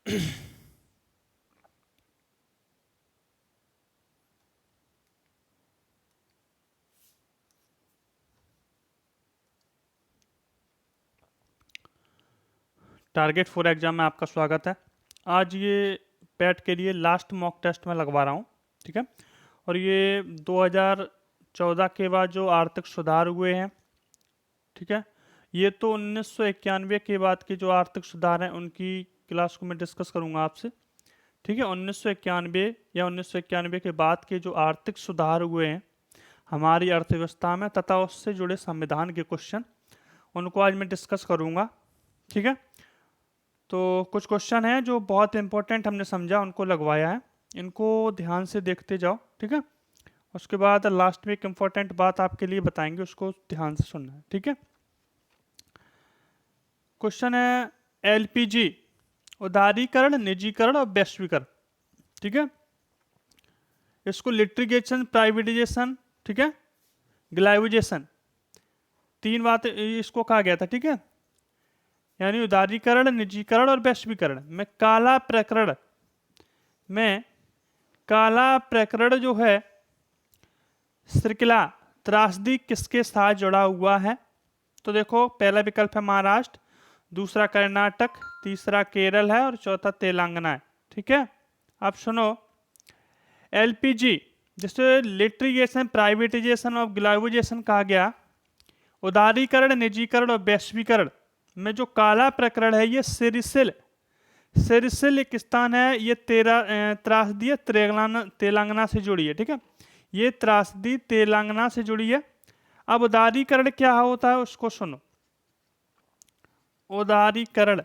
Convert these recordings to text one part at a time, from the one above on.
Target 4 exam में आपका स्वागत है। आज ये पैट के लिए लास्ट मॉक टेस्ट में लगवा रहा हूँ, ठीक है। और ये 2014 के बाद जो आर्थिक सुधार हुए हैं, ठीक है, ये तो 1991 के बाद के जो आर्थिक सुधार हैं उनकी क्लास को मैं डिस्कस करूँगा आपसे, ठीक है। 1991 या 1991 के बाद के जो आर्थिक सुधार हुए हैं हमारी अर्थव्यवस्था में तथा उससे जुड़े संविधान के क्वेश्चन, उनको आज मैं डिस्कस करूँगा, ठीक है। तो कुछ क्वेश्चन हैं जो बहुत इंपॉर्टेंट हमने समझा, उनको लगवाया है, इनको ध्यान से देखते जाओ, ठीक है। उसके बाद लास्ट में एक इम्पॉर्टेंट बात आपके लिए बताएंगे, उसको ध्यान से सुनना है, ठीक है। क्वेश्चन है एलपीजी उदारीकरण, निजीकरण और वैश्वीकरण, ठीक है। इसको लिट्रिगेशन, प्राइवेटाइजेशन, ठीक है, ग्लाइविजेशन, तीन बातें इसको कहा गया था, ठीक है। यानी उदारीकरण, निजीकरण और वैश्वीकरण में काला प्रकरण जो है श्रृंखला त्रासदी किसके साथ जुड़ा हुआ है? तो देखो, पहला विकल्प है महाराष्ट्र, दूसरा कर्नाटक, तीसरा केरल है और चौथा तेलंगाना है, ठीक है। अब सुनो, एलपीजी जिसे लिट्रिगेशन, प्राइवेटाइजेशन और ग्लोबलाइजेशन कहा गया, उदारीकरण, निजीकरण और वैश्वीकरण में जो काला प्रकरण है ये सिरिसिल एक स्थान है, ये त्रासदी तेलंगाना से जुड़ी है, ठीक है। ये त्रासदी तेलंगाना से जुड़ी है। अब उदारीकरण क्या होता है उसको सुनो। उदारीकरण,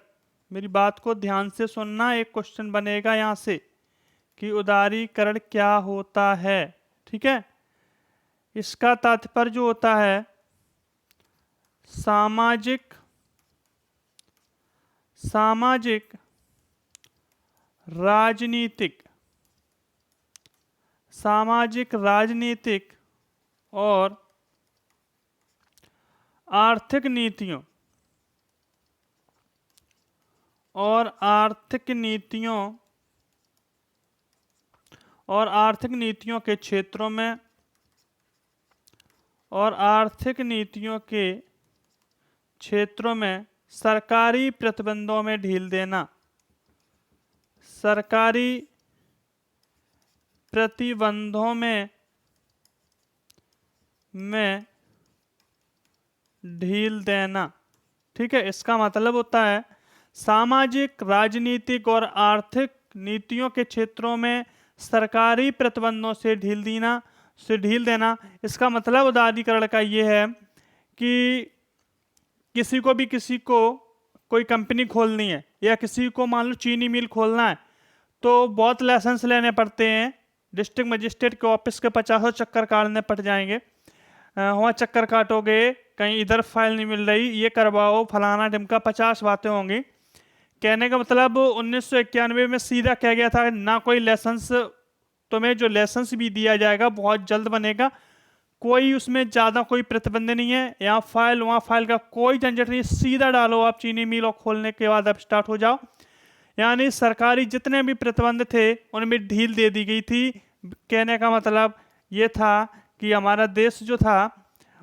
मेरी बात को ध्यान से सुनना, एक क्वेश्चन बनेगा यहां से कि उदारीकरण क्या होता है, ठीक है। इसका तात्पर्य जो होता है सामाजिक राजनीतिक और आर्थिक नीतियों के क्षेत्रों में सरकारी प्रतिबंधों में ढील देना, सरकारी प्रतिबंधों में ढील देना, ठीक है। इसका मतलब होता है सामाजिक, राजनीतिक और आर्थिक नीतियों के क्षेत्रों में सरकारी प्रतिबंधों से ढील देना। इसका मतलब उदारीकरण का ये है कि किसी को कोई कंपनी खोलनी है या किसी को मान लो चीनी मिल खोलना है, तो बहुत लाइसेंस लेने पड़ते हैं, डिस्ट्रिक्ट मजिस्ट्रेट के ऑफिस के 50 चक्कर काटने पड़ जाएंगे। वहाँ चक्कर काटोगे, कहीं इधर फाइल नहीं मिल रही, ये करवाओ, फलाना ढिमका, 50 बातें होंगी। कहने का मतलब 1991 में सीधा कह गया था ना कोई लाइसेंस, तुम्हें जो लाइसेंस भी दिया जाएगा बहुत जल्द बनेगा, कोई उसमें ज़्यादा कोई प्रतिबंध नहीं है, यहाँ फाइल वहाँ फाइल का कोई झंझट नहीं, सीधा डालो आप चीनी मिल और खोलने के बाद अब स्टार्ट हो जाओ। यानी सरकारी जितने भी प्रतिबंध थे उनमें ढील दे दी गई थी। कहने का मतलब ये था कि हमारा देश जो था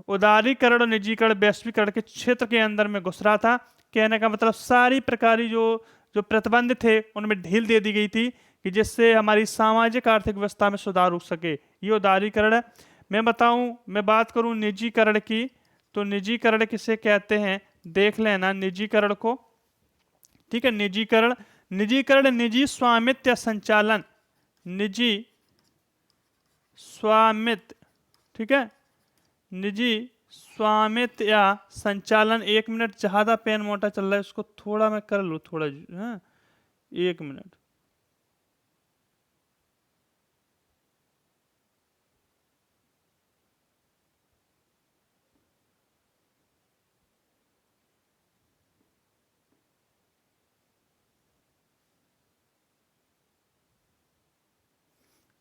उदारीकरण और निजीकरण, वैश्वीकरण के क्षेत्र के अंदर में घुस रहा था। कहने का मतलब सारी प्रकारी जो प्रतिबंध थे उनमें ढील दे दी गई थी कि जिससे हमारी सामाजिक आर्थिक व्यवस्था में सुधार हो सके, ये उदारीकरण है। मैं बात करूं निजीकरण की, तो निजीकरण किसे कहते हैं देख लेना निजीकरण को, ठीक है। निजीकरण निजी स्वामित्व या संचालन, निजी स्वामित्व, ठीक है, निजी स्वामित्व या संचालन। 1 मिनट, ज्यादा पेन मोटा चल रहा है, इसको थोड़ा मैं कर लूँ, थोड़ा, हाँ 1 मिनट।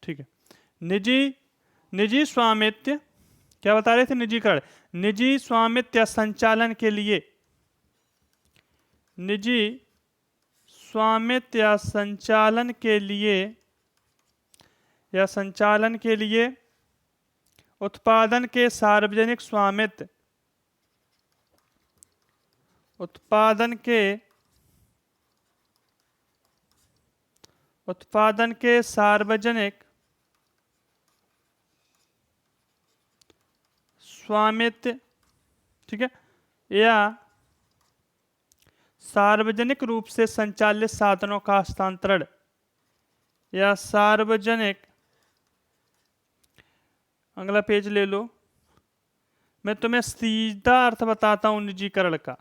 ठीक है, निजी स्वामित्व, क्या बता रहे थे, निजीकरण, निजी स्वामित्व या संचालन के लिए, निजी स्वामित्व या संचालन के लिए उत्पादन के सार्वजनिक स्वामित्व, उत्पादन के सार्वजनिक स्वामित्व, ठीक है, या सार्वजनिक रूप से संचालित साधनों का हस्तांतरण, या सार्वजनिक, अगला पेज ले लो, मैं तुम्हें सीधा अर्थ बताता हूं निजीकरण का।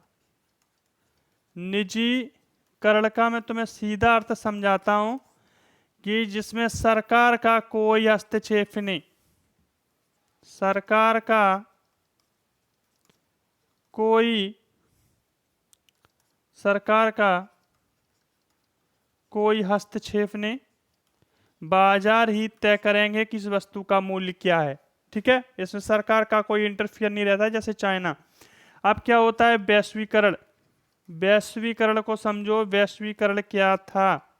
निजीकरण का मैं तुम्हें सीधा अर्थ समझाता हूं कि जिसमें सरकार का कोई हस्तक्षेप नहीं, सरकार का कोई हस्तक्षेप नहीं, बाजार ही तय करेंगे कि इस वस्तु का मूल्य क्या है, ठीक है। इसमें सरकार का कोई इंटरफियर नहीं रहता, जैसे चाइना। अब क्या होता है वैश्वीकरण, वैश्वीकरण को समझो। वैश्वीकरण क्या था?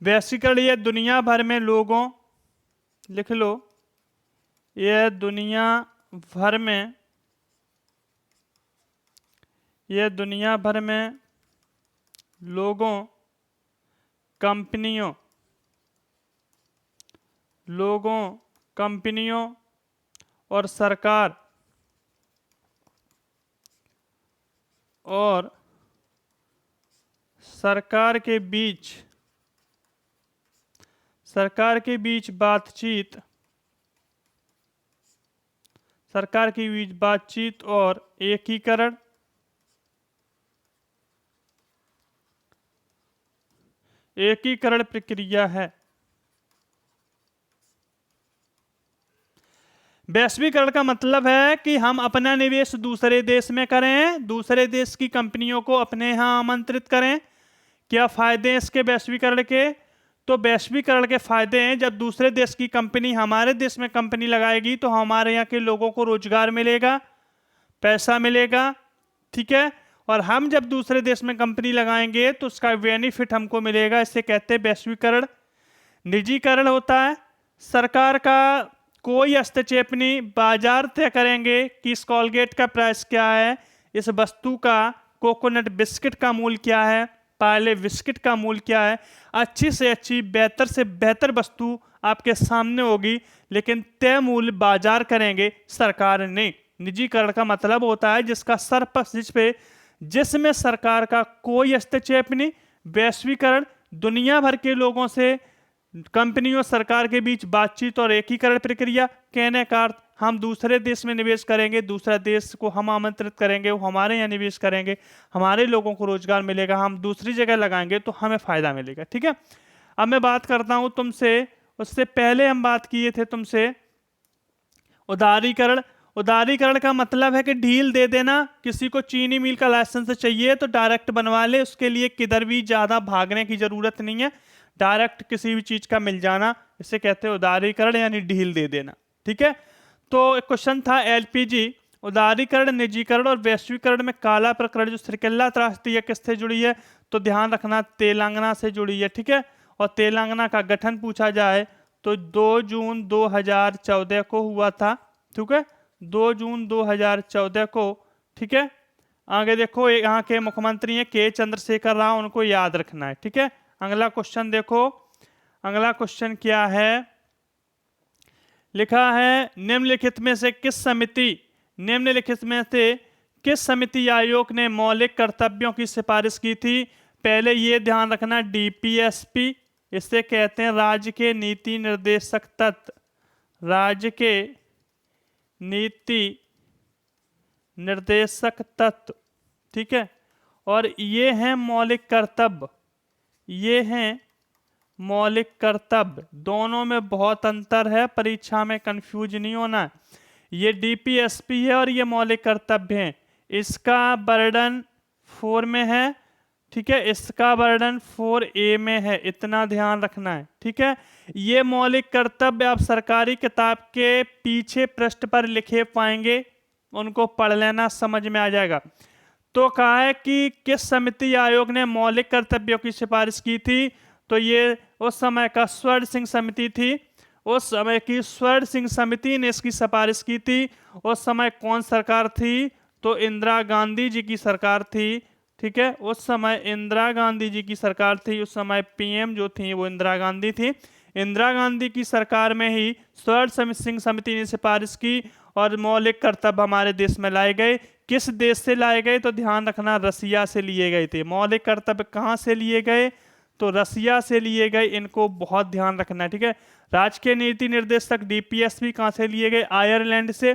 वैश्वीकरण ये दुनिया भर में लोगों, लिख लो, ये दुनिया भर में लोगों, कंपनियों और सरकार के बीच बातचीत और एकीकरण प्रक्रिया है। वैश्वीकरण का मतलब है कि हम अपना निवेश दूसरे देश में करें, दूसरे देश की कंपनियों को अपने यहाँ आमंत्रित करें। क्या फायदे हैं इसके वैश्वीकरण के? तो वैश्वीकरण के फायदे हैं, जब दूसरे देश की कंपनी हमारे देश में कंपनी लगाएगी तो हमारे यहाँ के लोगों को रोजगार मिलेगा, पैसा मिलेगा, ठीक है। और हम जब दूसरे देश में कंपनी लगाएंगे तो उसका बेनिफिट हमको मिलेगा, इसे कहते हैं वैश्वीकरण। निजीकरण होता है सरकार का कोई हस्तक्षेप नहीं, बाजार तय करेंगे कि इस कोलगेट का प्राइस क्या है, इस वस्तु का कोकोनट बिस्किट का मूल्य क्या है, पार्ले बिस्किट का मूल्य क्या है। अच्छी से अच्छी, बेहतर से बेहतर वस्तु आपके सामने होगी, लेकिन तय मूल्य बाजार करेंगे, सरकार नहीं। निजीकरण का मतलब होता है जिसमें सरकार का कोई हस्तक्षेप नहीं। वैश्वीकरण दुनिया भर के लोगों से, कंपनियों, सरकार के बीच बातचीत और एकीकरण प्रक्रिया। कहने का अर्थ, हम दूसरे देश में निवेश करेंगे, दूसरा देश को हम आमंत्रित करेंगे, वो हमारे यहाँ निवेश करेंगे, हमारे लोगों को रोजगार मिलेगा, हम दूसरी जगह लगाएंगे तो हमें फायदा मिलेगा, ठीक है। अब मैं बात करता हूं तुमसे, उससे पहले हम बात किए थे तुमसे उदारीकरण। उदारीकरण का मतलब है कि ढील दे देना। किसी को चीनी मिल का लाइसेंस चाहिए तो डायरेक्ट बनवा ले, उसके लिए किधर भी ज्यादा भागने की जरूरत नहीं है, डायरेक्ट किसी भी चीज का मिल जाना, इसे कहते हैं उदारीकरण, यानी ढील दे देना, ठीक है। तो एक क्वेश्चन था एलपीजी, उदारीकरण, निजीकरण और वैश्वीकरण में काला प्रकरण जो श्रीकला त्रासदी है किससे जुड़ी है? तो ध्यान रखना तेलंगाना से जुड़ी है, ठीक है। और तेलंगाना का गठन पूछा जाए तो 2 जून 2014 को हुआ था, ठीक है, 2 जून 2014 को, ठीक है। आगे देखो, यहाँ के मुख्यमंत्री हैं के चंद्रशेखर राव, उनको याद रखना है, ठीक है। अगला क्वेश्चन देखो, अगला क्वेश्चन क्या है, लिखा है निम्नलिखित में से किस समिति आयोग ने मौलिक कर्तव्यों की सिफारिश की थी? पहले ये ध्यान रखना, डीपीएसपी, इसे कहते हैं राज्य के नीति निर्देशक तत्व, राज्य के नीति निर्देशक तत्व, ठीक है। और ये हैं मौलिक कर्तव्य, ये हैं मौलिक कर्तव्य, दोनों में बहुत अंतर है, परीक्षा में कंफ्यूज नहीं होना है। ये डीपीएसपी है और ये मौलिक कर्तव्य है। इसका बर्डन 4 में है, ठीक है, इसका बर्डन 4A में है, इतना ध्यान रखना है, ठीक है। ये मौलिक कर्तव्य आप सरकारी किताब के पीछे पृष्ठ पर लिखे पाएंगे, उनको पढ़ लेना, समझ में आ जाएगा। तो कहा है कि किस समिति आयोग ने मौलिक कर्तव्यों की सिफारिश की थी, तो ये उस समय का स्वर्ण सिंह समिति थी। उस समय की स्वर्ण सिंह समिति ने इसकी सिफारिश की थी। उस समय कौन सरकार थी, तो इंदिरा गांधी जी की सरकार थी। ठीक है, उस समय इंदिरा गांधी जी की सरकार थी। उस समय पीएम जो थी वो इंदिरा गांधी थी। इंदिरा गांधी की सरकार में ही स्वर्ण सिंह समिति ने सिफारिश की और मौलिक कर्तव्य हमारे देश में लाए गए। किस देश से लाए गए, तो ध्यान रखना रसिया से लिए गए थे। मौलिक कर्तव्य कहाँ से लिए गए, तो रसिया से लिए गए। इनको बहुत ध्यान रखना है। ठीक है, राजकीय नीति निर्देशक डीपीएसपी कहाँ से लिए गए, आयरलैंड से।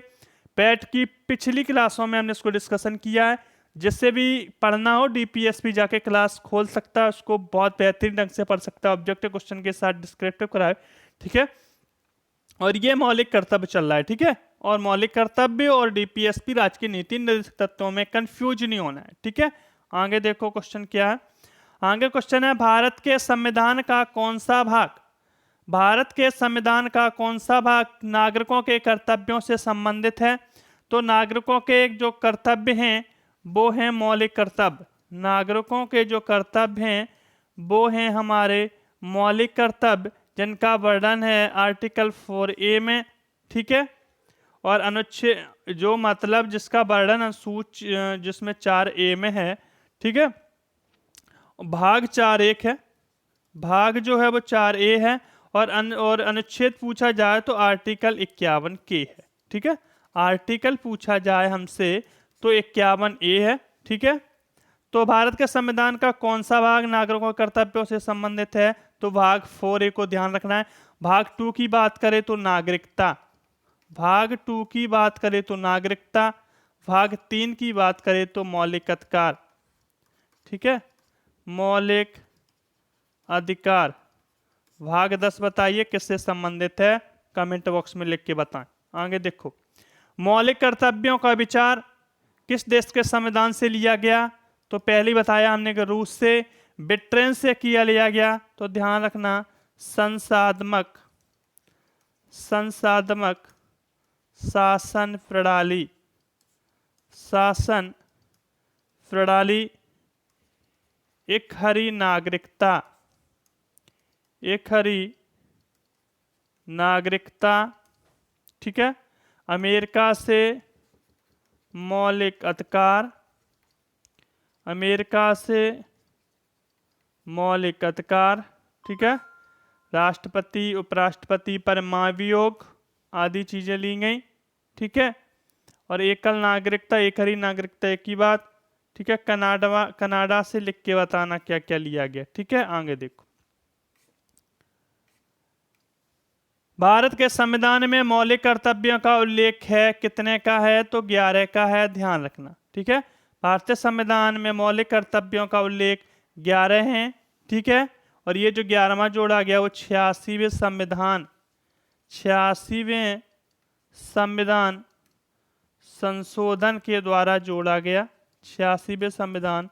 पैट की पिछली क्लासों में हमने इसको डिस्कशन किया है। जिससे भी पढ़ना हो डीपीएसपी जाके क्लास खोल सकता है, उसको बहुत बेहतरीन ढंग से पढ़ सकता है, ऑब्जेक्टिव क्वेश्चन के साथ डिस्क्रिप्टिव कराए। ठीक है, और ये मौलिक कर्तव्य चल रहा है। ठीक है, और मौलिक कर्तव्य और डीपीएसपी राजकीय नीति निर्देशक तत्वों में कंफ्यूज नहीं होना है। ठीक है, आगे देखो क्वेश्चन क्या है। आगे क्वेश्चन है, भारत के संविधान का कौन सा भाग, भारत के संविधान का कौन सा भाग नागरिकों के कर्तव्यों से संबंधित है, तो नागरिकों के जो कर्तव्य हैं वो हैं मौलिक कर्तव्य। नागरिकों के जो कर्तव्य हैं वो हैं हमारे मौलिक कर्तव्य, जिनका वर्णन है आर्टिकल 4A में। ठीक है, और अनुच्छेद जो मतलब जिसका वर्णन अनुसूची जिसमें 4A में है। ठीक है, भाग 4(1) है, भाग जो है वो 4A है, और अनुच्छेद पूछा जाए तो आर्टिकल 51K है। ठीक है, आर्टिकल पूछा जाए हमसे तो 51A है। ठीक है, तो भारत के संविधान का कौन सा भाग नागरिकों के कर्तव्यों से संबंधित है, तो भाग 4A को ध्यान रखना है। भाग 2 की बात करें तो नागरिकता, भाग 2 की बात करें तो नागरिकता, भाग 3 की बात करें तो मौलिक अधिकार। ठीक है, मौलिक अधिकार। भाग 10 बताइए किससे संबंधित है, कमेंट बॉक्स में लिख के बताएं। आगे देखो, मौलिक कर्तव्यों का विचार किस देश के संविधान से लिया गया, तो पहले बताया हमने कि रूस से। ब्रिटेन से किया लिया गया, तो ध्यान रखना संसाधमक शासन प्रणाली, शासन प्रणाली। एक हरी नागरिकता, एक हरी नागरिकता। ठीक है, अमेरिका से मौलिक अधिकार, अमेरिका से मौलिक अधिकार। ठीक है, राष्ट्रपति उपराष्ट्रपति पर महाभियोग आदि चीजें ली गई। ठीक है, और एकल नागरिकता, एक हरी नागरिकता एक ही बात। ठीक है, कनाडा से लिख के बताना क्या क्या लिया गया। ठीक है, आगे देखो, भारत के संविधान में मौलिक कर्तव्यों का उल्लेख है, कितने का है, तो 11 का है, ध्यान रखना। ठीक है, भारतीय संविधान में मौलिक कर्तव्यों का उल्लेख 11 हैं। ठीक है, और ये जो 11वां जोड़ा गया वो 86वें संविधान, 86वें संविधान संशोधन के द्वारा जोड़ा गया, 86वें संविधान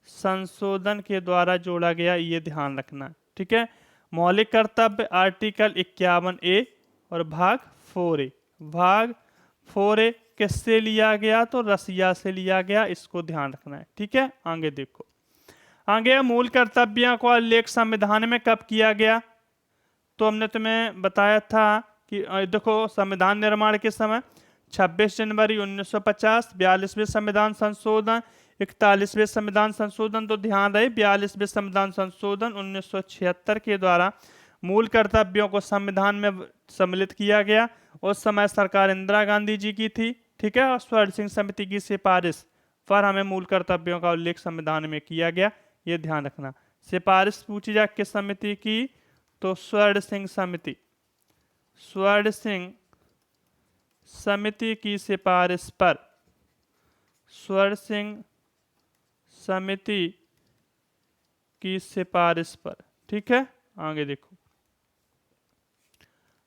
संशोधन के द्वारा जोड़ा गया, ये ध्यान रखना। ठीक है, मौलिक कर्तव्य आर्टिकल 51A और भाग 4A। भाग 4A किससे लिया गया, तो रसिया से लिया गया, इसको ध्यान रखना है। ठीक है, आगे देखो, आगे मूल कर्तव्यों का उल्लेख संविधान में कब किया गया, तो हमने तुम्हें बताया था कि देखो संविधान निर्माण के समय 26 जनवरी 1950, 42वें संविधान संशोधन, 41वें संविधान संशोधन। तो ध्यान रहे 42वें संविधान संशोधन 1976 के द्वारा मूल कर्तव्यों को संविधान में सम्मिलित किया गया। उस समय सरकार इंदिरा गांधी जी की थी। ठीक है, और स्वर्ण सिंह समिति की सिफारिश पर हमें मूल कर्तव्यों का उल्लेख संविधान में किया गया, ये ध्यान रखना। सिफारिश पूछी जाए किस समिति की, तो स्वर्ण सिंह समिति, स्वर्ण सिंह समिति की सिफारिश पर, स्वर्ण सिंह समिति की सिफारिश पर। ठीक है, आगे देखो,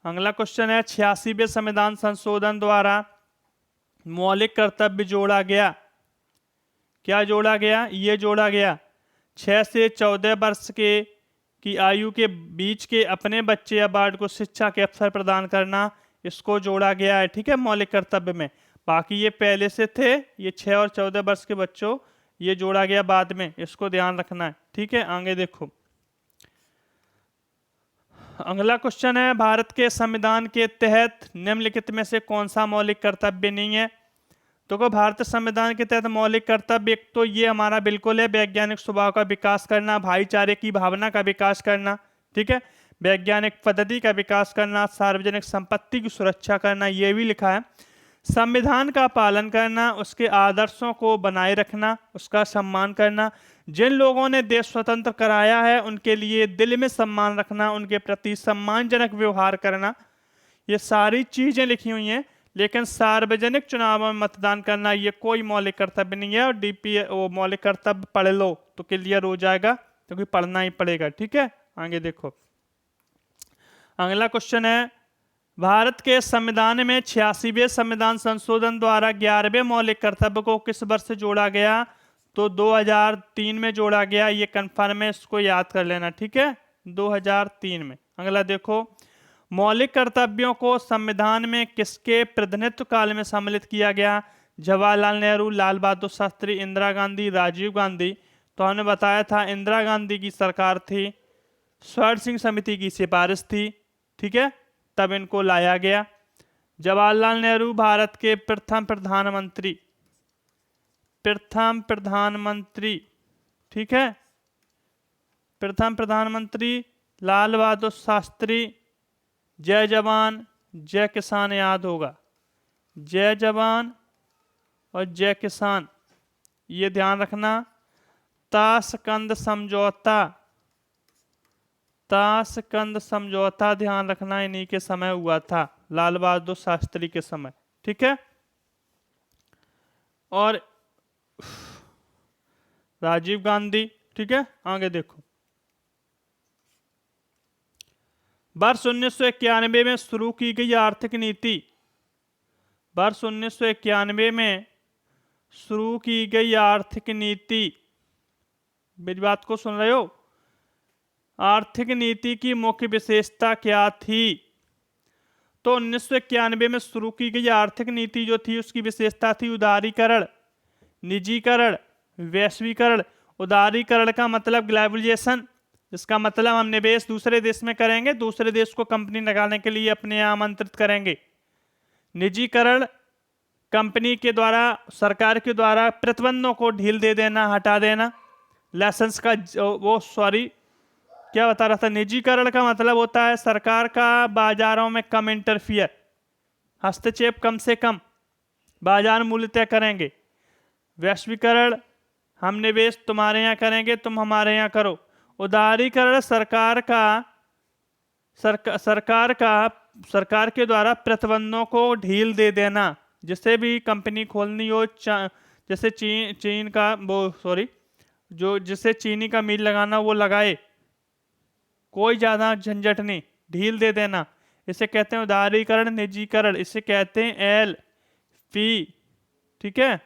अगला क्वेश्चन है 86वें संविधान संशोधन द्वारा मौलिक कर्तव्य जोड़ा गया। क्या जोड़ा गया, ये जोड़ा गया 6 से 14 वर्ष की आयु के बीच के अपने बच्चे या बालक को शिक्षा के अवसर प्रदान करना, इसको जोड़ा गया है। ठीक है, मौलिक कर्तव्य में। बाकी ये पहले से थे, ये 6 और 14 वर्ष के बच्चों ये जोड़ा गया बाद में, इसको ध्यान रखना है। ठीक है, आगे देखो। अगला क्वेश्चन है, भारत के संविधान के तहत निम्नलिखित में से कौन सा मौलिक कर्तव्य नहीं है? तो भारत संविधान के तहत मौलिक कर्तव्य एक तो ये हमारा बिल्कुल है, वैज्ञानिक स्वभाव का विकास करना, भाईचारे की भावना का विकास करना, ठीक है, वैज्ञानिक पद्धति का विकास करना, सार्वजनिक संपत्ति की सुरक्षा करना, ये भी लिखा है। संविधान का पालन करना, उसके आदर्शों को बनाए रखना, उसका सम्मान करना, जिन लोगों ने देश स्वतंत्र कराया है उनके लिए दिल में सम्मान रखना, उनके प्रति सम्मानजनक व्यवहार करना, ये सारी चीजें लिखी हुई हैं। लेकिन सार्वजनिक चुनावों में मतदान करना ये कोई मौलिक कर्तव्य नहीं है, और डीपी वो मौलिक कर्तव्य पढ़ लो तो क्लियर हो जाएगा, क्योंकि पढ़ना ही पड़ेगा। ठीक है, आगे देखो। अगला क्वेश्चन है, भारत के संविधान में 86वें संविधान संशोधन द्वारा 11वें मौलिक कर्तव्य को किस वर्ष से जोड़ा गया? तो 2003 में जोड़ा गया, ये कन्फर्म है, इसको याद कर लेना। ठीक है, 2003 में। अगला देखो, मौलिक कर्तव्यों को संविधान में किसके प्रतिनिधित्व काल में सम्मिलित किया गया? जवाहरलाल नेहरू, लाल बहादुर शास्त्री, इंदिरा गांधी, राजीव गांधी। तो हमने बताया था इंदिरा गांधी की सरकार थी, स्वर्ण सिंह समिति की सिफारिश थी, ठीक है, तब इनको लाया गया। जवाहरलाल नेहरू भारत के प्रथम प्रधानमंत्री, ठीक है, प्रथम प्रधानमंत्री। लाल बहादुर शास्त्री, जय जवान जय किसान याद होगा, जय जवान और जय किसान, ये ध्यान रखना। ताशकंद समझौता ध्यान रखना, इन्हीं के समय हुआ था, लाल बहादुर शास्त्री के समय। ठीक है, और राजीव गांधी। ठीक है, आगे देखो। वर्ष 1991 में शुरू की गई आर्थिक नीति, वर्ष 1991 में शुरू की गई आर्थिक नीति, मेरी बात को सुन रहे हो? आर्थिक नीति की मुख्य विशेषता क्या थी? तो 1991 में शुरू की गई आर्थिक नीति जो थी उसकी विशेषता थी उदारीकरण, निजीकरण, वैश्वीकरण। उदारीकरण का मतलब ग्लोबलाइजेशन, इसका मतलब हम निवेश दूसरे देश में करेंगे, दूसरे देश को कंपनी लगाने के लिए अपने यहाँ आमंत्रित करेंगे। निजीकरण, कंपनी के द्वारा, सरकार के द्वारा प्रतिबंधों को ढील दे देना, हटा देना, लाइसेंस का क्या बता रहा था? निजीकरण का मतलब होता है सरकार का बाजारों में कम इंटरफियर, हस्तक्षेप कम से कम, बाजार मूल्य तय करेंगे। वैश्वीकरण, हम निवेश तुम्हारे यहाँ करेंगे, तुम हमारे यहाँ करो। उदारीकरण, सरकार के द्वारा प्रतिबंधों को ढील दे देना, जिसे भी कंपनी खोलनी हो, जैसे जिसे चीनी का मिल लगाना वो लगाए, कोई ज़्यादा झंझट नहीं, ढील दे देना, इसे कहते हैं उदारीकरण। निजीकरण, इसे कहते हैं LP, ठीक है,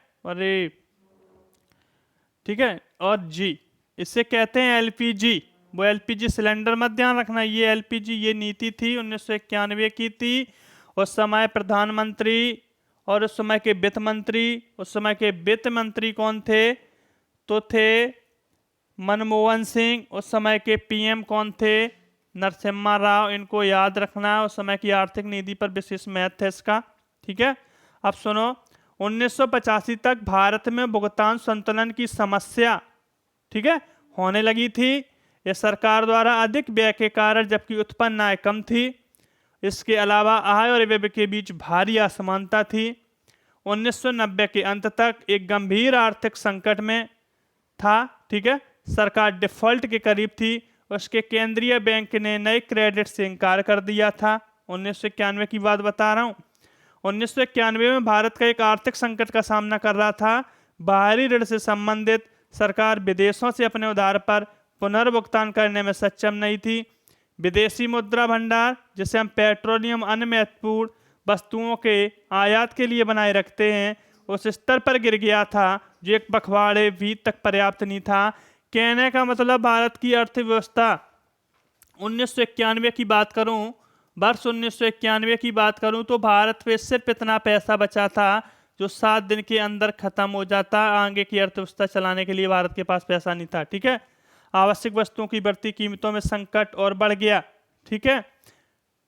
ठीक है, और G, इसे कहते हैं LPG। वो LPG सिलेंडर मत ध्यान रखना, ये LPG, ये नीति थी 1991 की थी। उस समय प्रधानमंत्री और उस समय के वित्त मंत्री कौन थे? तो थे मनमोहन सिंह। उस समय के PM कौन थे? नरसिम्हा राव। इनको याद रखना, उस समय की आर्थिक नीति पर विशेष महत्व है इसका। ठीक है, अब सुनो, 1985 तक भारत में भुगतान संतुलन की समस्या, ठीक है, होने लगी थी। यह सरकार द्वारा अधिक व्यय के कारण, जबकि उत्पन्न आय कम थी। इसके अलावा आय और व्यय के बीच भारी असमानता थी। 1990 के अंत तक एक गंभीर आर्थिक संकट में था। ठीक है, सरकार डिफॉल्ट के करीब थी। उसके केंद्रीय बैंक ने नए क्रेडिट से इनकार कर दिया था। 1991 की बात बता रहा हूँ। 1991 में भारत का एक आर्थिक संकट का सामना कर रहा था। बाहरी ऋण से संबंधित सरकार विदेशों से अपने उधार पर पुनर्भुगतान करने में सक्षम नहीं थी। विदेशी मुद्रा भंडार, जिसे हम पेट्रोलियम अन्य महत्वपूर्ण वस्तुओं के आयात के लिए बनाए रखते हैं, उस स्तर पर गिर गया था जो एक पखवाड़े भी तक पर्याप्त नहीं था। कहने का मतलब भारत की अर्थव्यवस्था 1991 की बात करूं, वर्ष 1991 की बात करूं तो भारत में सिर्फ इतना पैसा बचा था जो 7 दिन के अंदर खत्म हो जाता। आगे की अर्थव्यवस्था चलाने के लिए भारत के पास पैसा नहीं था। ठीक है। आवश्यक वस्तुओं की बढ़ती कीमतों में संकट और बढ़ गया। ठीक है।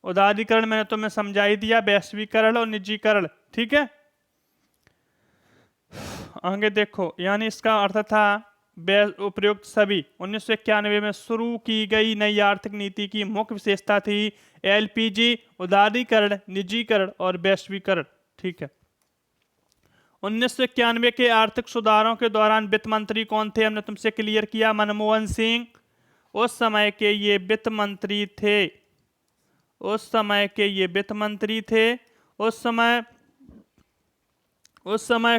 उदारीकरण मैंने तुम्हें समझा ही दिया, वैश्वीकरण और निजीकरण। ठीक है। आगे देखो, यानी इसका अर्थ था उपयुक्त सभी। 1991 में शुरू की गई नई आर्थिक नीति की मुख्य विशेषता थी एलपीजी, उदारीकरण, निजीकरण और वैश्वीकरण। ठीक है। 1991 के आर्थिक सुधारों के दौरान वित्त मंत्री कौन थे? हमने तुमसे क्लियर किया, मनमोहन सिंह उस समय के ये वित्त मंत्री थे। उस समय के ये वित्त मंत्री थे। उस समय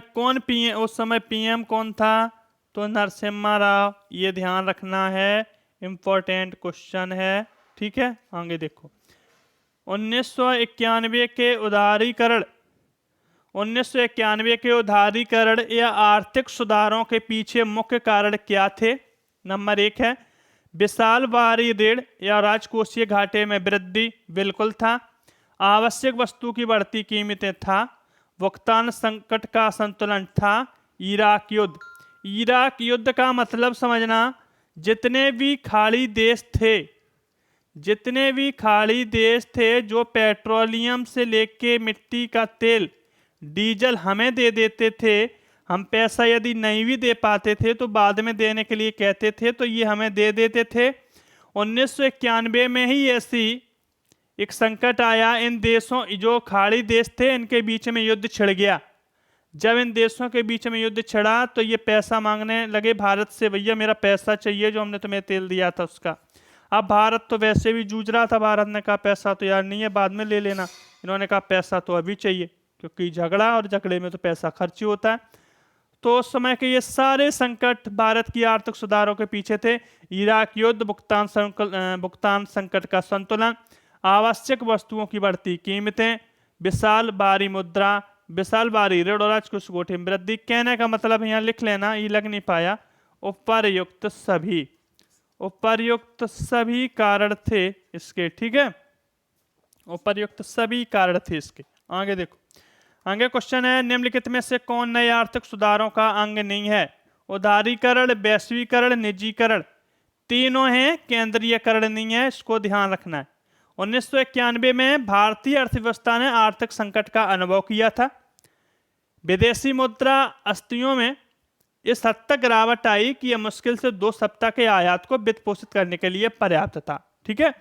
कौन पीएम, उस समय पीएम कौन था? तो नरसिम्हा राव। ये ध्यान रखना है, इंपॉर्टेंट क्वेश्चन है। ठीक है। आगे देखो, 1991 के उदारीकरण, 1991 के उदारीकरण या आर्थिक सुधारों के पीछे मुख्य कारण क्या थे? नंबर 1 है विशाल बाहरी ऋण या राजकोषीय घाटे में वृद्धि, बिल्कुल था। आवश्यक वस्तु की बढ़ती कीमतें था। भुगतान संकट का संतुलन था। इराक युद्ध। इराक युद्ध का मतलब समझना, जितने भी खाड़ी देश थे, जितने भी खाड़ी देश थे जो पेट्रोलियम से लेके मिट्टी का तेल, डीजल हमें दे देते थे, हम पैसा यदि नहीं भी दे पाते थे तो बाद में देने के लिए कहते थे, तो ये हमें दे देते थे। 1991 में ही ऐसी एक संकट आया। इन देशों, जो खाड़ी देश थे, इनके बीच में युद्ध छिड़ गया। जब इन देशों के बीच में युद्ध छिड़ा तो ये पैसा मांगने लगे भारत से, भैया मेरा पैसा चाहिए जो हमने तुम्हें तेल दिया था उसका। अब भारत तो वैसे भी जूझ रहा था, भारत ने कहा पैसा तो यार नहीं है, बाद में ले लेना। इन्होंने कहा पैसा तो अभी चाहिए, क्योंकि झगड़ा और झगड़े में तो पैसा खर्च ही होता है। तो उस समय के ये सारे संकट भारत की आर्थिक सुधारों के पीछे थे। इराक युद्ध, भुगतान संकट का संतुलन, आवश्यक वस्तुओं की बढ़ती कीमतें, विशाल बाहरी मुद्रा, विशाल बाहरी ऋण और राजकोष घाटे में वृद्धि। कहने का मतलब यहाँ लिख लेना, ये लग नहीं पाया। उपर्युक्त सभी, उपर्युक्त सभी कारण थे इसके। ठीक है। उपर्युक्त सभी कारण थे इसके। आगे देखो, आगे क्वेश्चन है, निम्नलिखित में से कौन नए आर्थिक सुधारों का अंग नहीं है? उदारीकरण, वैश्वीकरण, निजीकरण। तीनों हैं, केंद्रीयकरण नहीं है, इसको ध्यान रखना है। 1991 में भारतीय अर्थव्यवस्था ने आर्थिक संकट का अनुभव किया था। विदेशी मुद्रा अस्थियों में इस हद तक गिरावट आई कि यह मुश्किल से 2 सप्ताह के आयात को वित्त पोषित करने के लिए पर्याप्त था। ठीक है।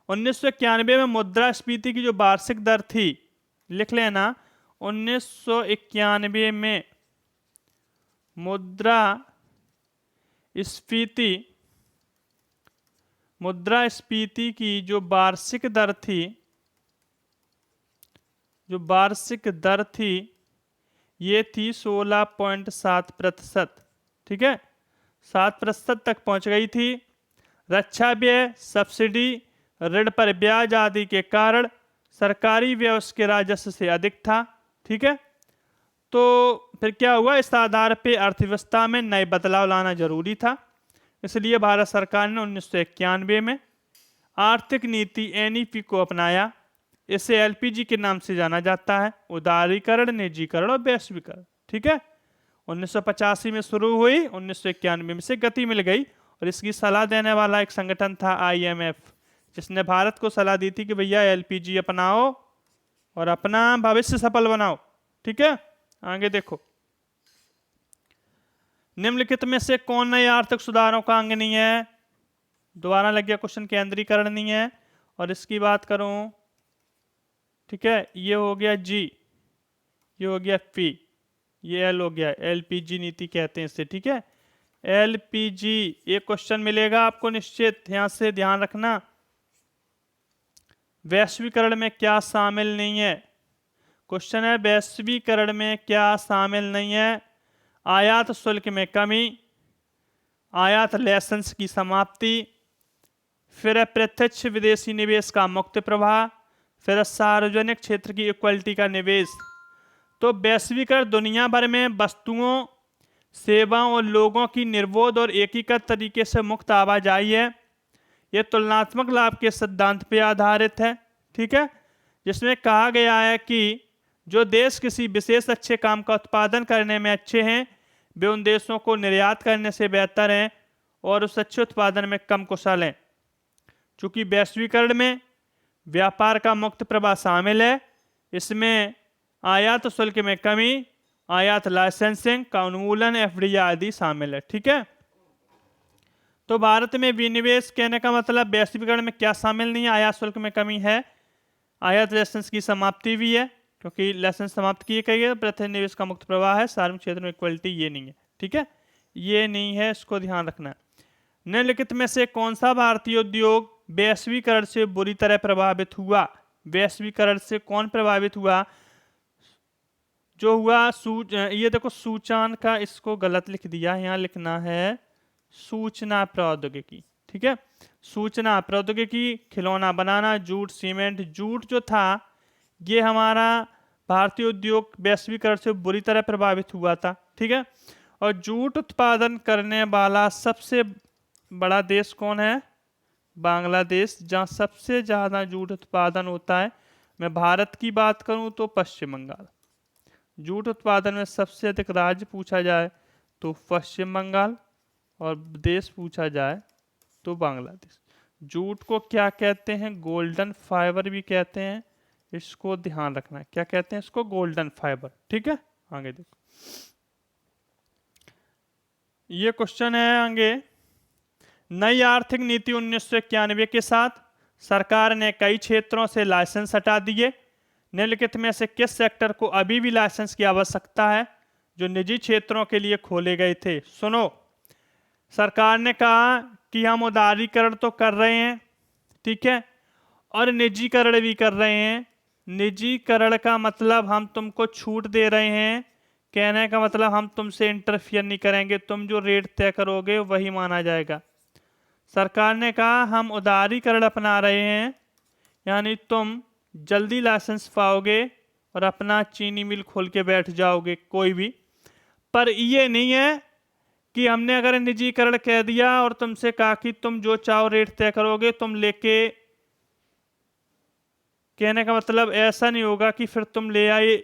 1991 में मुद्रास्फीति की जो वार्षिक दर थी, लिख लेना, 1991 में मुद्रास्फीति की जो वार्षिक दर थी, ये थी 16.7%। ठीक है। 7% तक पहुंच गई थी। रक्षा व्यय, सब्सिडी, ऋण पर ब्याज आदि के कारण सरकारी व्यय उसके राजस्व से अधिक था। ठीक है। तो फिर क्या हुआ, इस आधार पे अर्थव्यवस्था में नए बदलाव लाना जरूरी था। इसलिए भारत सरकार ने 1991 में आर्थिक नीति एनईपी को अपनाया। इसे एलपीजी के नाम से जाना जाता है, उदारीकरण, निजीकरण और वैश्वीकरण। ठीक है। 1985 में शुरू हुई, 1991 में से गति मिल गई। और इसकी सलाह देने वाला एक संगठन था आईएमएफ, जिसने भारत को सलाह दी थी कि भैया एलपीजी अपनाओ और अपना भविष्य सफल बनाओ। ठीक है। आगे देखो, निम्नलिखित में से कौन नए आर्थिक सुधारों का अंग नहीं है? दोबारा लग गया क्वेश्चन, केंद्रीकरण नहीं है। और इसकी बात करूं, ठीक है, ये हो गया जी, ये हो गया पी, ये एल हो गया, एलपीजी नीति कहते हैं इसे। ठीक है। एलपीजी, ये क्वेश्चन मिलेगा आपको निश्चित, यहां से ध्यान रखना। वैश्वीकरण में क्या शामिल नहीं है? क्वेश्चन है वैश्वीकरण में क्या शामिल नहीं है? आयात शुल्क में कमी, आयात लाइसेंस की समाप्ति, फिर प्रत्यक्ष विदेशी निवेश का मुक्त प्रवाह, फिर सार्वजनिक क्षेत्र की इक्वलिटी का निवेश। तो वैश्वीकरण दुनिया भर में वस्तुओं, सेवाओं और लोगों की निर्बाध और एकीकृत तरीके से मुक्त आवाजाही है। यह तुलनात्मक लाभ के सिद्धांत पर आधारित है। ठीक है। जिसमें कहा गया है कि जो देश किसी विशेष अच्छे काम का उत्पादन करने में अच्छे हैं वे उन देशों को निर्यात करने से बेहतर हैं और उस अच्छे उत्पादन में कम कुशल हैं। चूंकि वैश्वीकरण में व्यापार का मुक्त प्रवाह शामिल है, इसमें आयात शुल्क में कमी, आयात लाइसेंसिंग का उन्मूलन, एफडीआई आदि शामिल है। ठीक है, तो भारत में विनिवेश कहने का मतलब वैश्वीकरण में क्या शामिल नहीं है? आयात शुल्क में कमी है, आयात लाइसेंस की समाप्ति भी है क्योंकि लाइसेंस समाप्त किए गए हैं, प्रत्यक्ष निवेश का मुक्त प्रवाह है, सार्वजनिक क्षेत्र में इक्वलिटी ये नहीं है। ठीक है, ये नहीं है, इसको ध्यान रखना है। निम्नलिखित में से कौन सा भारतीय उद्योग वैश्वीकरण से बुरी तरह प्रभावित हुआ? वैश्वीकरण से कौन प्रभावित हुआ? जो हुआ ये देखो सूचना का, इसको गलत लिख दिया, यहाँ लिखना है सूचना प्रौद्योगिकी। ठीक है, सूचना प्रौद्योगिकी, खिलौना बनाना, जूट, सीमेंट। जूट जो था ये हमारा भारतीय उद्योग वैश्वीकरण से बुरी तरह प्रभावित हुआ था। ठीक है, और जूट उत्पादन करने वाला सबसे बड़ा देश कौन है? बांग्लादेश, जहाँ सबसे ज़्यादा जूट उत्पादन होता है। मैं भारत की बात करूँ तो पश्चिम बंगाल। जूट उत्पादन में सबसे अधिक राज्य पूछा जाए तो पश्चिम बंगाल, और देश पूछा जाए तो बांग्लादेश। जूट को क्या कहते हैं? गोल्डन फाइबर भी कहते हैं, इसको ध्यान रखना है। क्या कहते हैं इसको? Golden fibre. ठीक है, आगे देखो, ये क्वेश्चन है आगे। नई आर्थिक नीति 1991 के साथ सरकार ने कई क्षेत्रों से लाइसेंस हटा दिए। निम्नलिखित में से किस सेक्टर को अभी भी लाइसेंस की आवश्यकता है जो निजी क्षेत्रों के लिए खोले गए थे? सुनो, सरकार ने कहा कि हम उदारीकरण तो कर रहे हैं, ठीक है, और निजीकरण भी कर रहे हैं। निजीकरण का मतलब हम तुमको छूट दे रहे हैं, कहने का मतलब हम तुमसे इंटरफियर नहीं करेंगे, तुम जो रेट तय करोगे वही माना जाएगा। सरकार ने कहा हम उदारीकरण अपना रहे हैं, यानी तुम जल्दी लाइसेंस पाओगे और अपना चीनी मिल खोल के बैठ जाओगे कोई भी। पर ये नहीं है कि हमने अगर निजीकरण कह दिया और तुमसे कहा कि तुम जो चाहो रेट तय करोगे तुम लेके, कहने का मतलब ऐसा नहीं होगा कि फिर तुम ले आए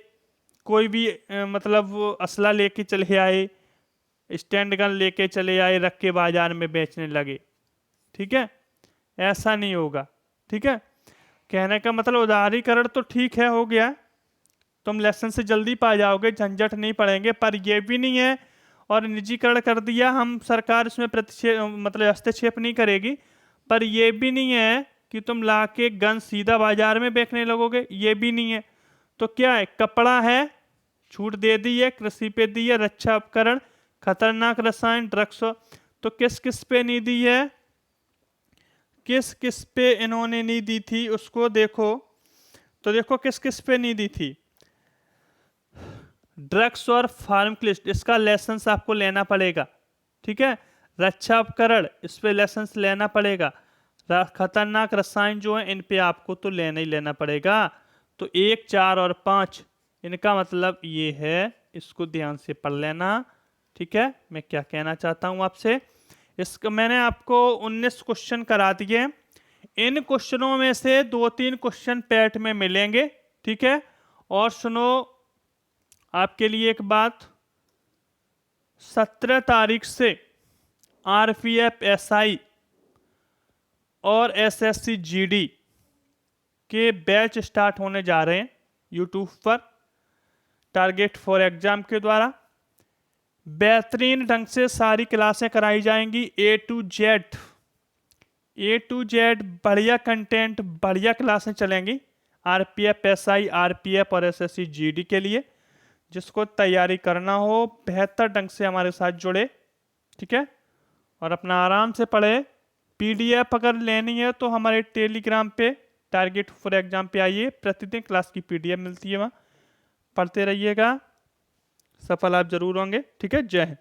कोई भी मतलब वो असला लेके चले आए, स्टैंड गन लेके चले आए, रख के बाजार में बेचने लगे। ठीक है, ऐसा नहीं होगा। ठीक है, कहने का मतलब उदारीकरण तो ठीक है, हो गया, तुम लाइसेंस से जल्दी पा जाओगे, झंझट नहीं पड़ेंगे। पर यह भी नहीं है और निजीकरण कर दिया हम, सरकार इसमें मतलब हस्तक्षेप नहीं करेगी। पर यह भी नहीं है कि तुम ला के गन सीधा बाजार में बेचने लगोगे, ये भी नहीं है। तो क्या है? कपड़ा है, छूट दे दी है, कृषि पे दी है, रक्षा उपकरण, खतरनाक रसायन, ड्रग्स। तो किस किस पे नहीं दी है? किस किस पे इन्होंने नहीं दी थी उसको देखो। तो देखो किस किस पे नहीं दी थी। ड्रग्स और फार्माक्लिस्ट, इसका लाइसेंस आपको लेना पड़ेगा। ठीक है, रक्षा उपकरण, इस पे लाइसेंस लेना पड़ेगा। खतरनाक रसायन जो है इन पे आपको तो लेना ही लेना पड़ेगा। तो 1, 4 और 5 इनका मतलब ये है, इसको ध्यान से पढ़ लेना। ठीक है, मैं क्या कहना चाहता हूं आपसे, इसका मैंने आपको 19 क्वेश्चन करा दिए। इन क्वेश्चनों में से 2-3 क्वेश्चन पैट में मिलेंगे। ठीक है, और सुनो आपके लिए एक बात, 17 तारीख से आरपीएफ, एसआई और एसएससी जीडी के बैच स्टार्ट होने जा रहे हैं यूट्यूब पर, टारगेट फॉर एग्जाम के द्वारा। बेहतरीन ढंग से सारी क्लासें कराई जाएंगी, A to Z बढ़िया कंटेंट, बढ़िया क्लासें चलेंगी आरपीएफ, एसआई, आरपीएफ और एसएससी जीडी के लिए। जिसको तैयारी करना हो बेहतर ढंग से हमारे साथ जुड़े। ठीक है, और अपना आराम से पढ़े। पीडीएफ अगर लेनी है तो हमारे टेलीग्राम पे टारगेट फॉर एग्जाम पे आइए, प्रतिदिन क्लास की पीडीएफ मिलती है, वहाँ पढ़ते रहिएगा, सफल आप जरूर होंगे। ठीक है, जय हिंद।